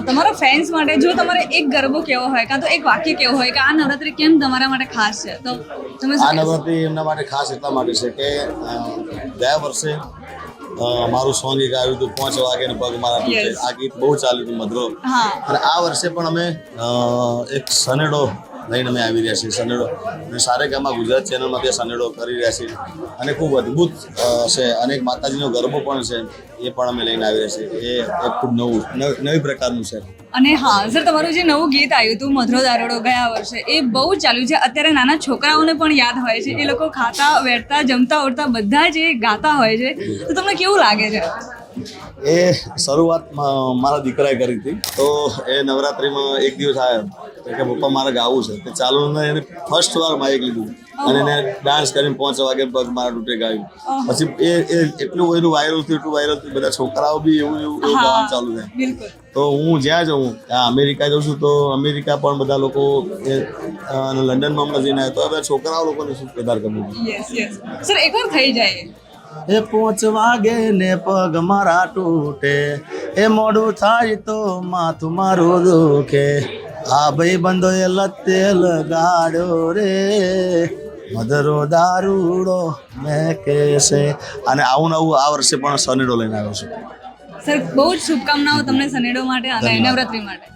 તમારા ફેન્સ માટે જો તમારે એક ગરબો કેવો હોય કાં તો એક વાક્ય કેવો હોય કે આ નવરાત્રી કેમ તમારા માટે ખાસ છે તો તમે આ નવરાત્રી એમના માટે ખાસ એટલા માટે છે કે ગયા વર્ષે મારું સોંગ એક આવ્યું હતું 5 વાગે ને પગ મારા તૂટે. આ ગીત બહુ ચાલ્યું હતું મધરો. અને આ વર્ષે પણ અમે એક સનેડો લઈને અમે આવી રહ્યા છીએ. સનેડો અને સારેગામા ગુજરાત ચેનલમાંથી સનેડો કરી રહ્યા છીએ અને ખૂબ અદ્ભુત છે. અને એક માતાજીનો ગરબો પણ છે એ પણ અમે લઈને આવી રહ્યા છીએ. એ ખૂબ નવી પ્રકારનું છે. અને હા સર, તમારું જે નવું ગીત આવ્યું હતું મધરો દારોડો ગયા વર્ષે એ બહુ ચાલ્યું છે. અત્યારે નાના છોકરાઓને પણ યાદ હોય છે. એ લોકો ખાતા વેઠતા જમતા ઉઠતા બધા જ એ ગાતા હોય છે. તો તમને કેવું લાગે છે? એ શરૂઆત મારા દીકરાએ કરી હતી. તો એ નવરાત્રિમાં એક દિવસ આવ્યો કે પપ્પા મારે ગાવું છે. તે ચાલુ એને ફર્સ્ટ વાર માઇક લીધું અને એને ડાન્સ કરીને 5 વાગે પગ મારા તૂટે ગાયું. પછી એ એટલું એનું વાયરલ થયું બધા છોકરાઓ બી એવું ગાવાનું ચાલુ થાય. તો હું જ્યાં જાઉં ત્યાં અમેરિકા જાઉં છું તો અમેરિકા પણ બધા લોકો અને લંડનમાં હમણાં જઈને આવ્યા તો બધા છોકરાઓ લોકોને શું કેદાર કરવું. સર એકવાર થઈ જાય એ 5 વાગે ને પગ મારા તૂટે, એ મોડું થાય તો માથું મારું દુખે, આ ભાઈ બંધો એ લતે લગાડ્યો રે, મધરો દારૂડો મેં કેસે. અને આવું નવું આ વર્ષે પણ સનેડો લઈને આવ્યો છું. સર બહુ જ શુભકામનાઓ તમને સનેડો માટે અને નવરાત્રી માટે.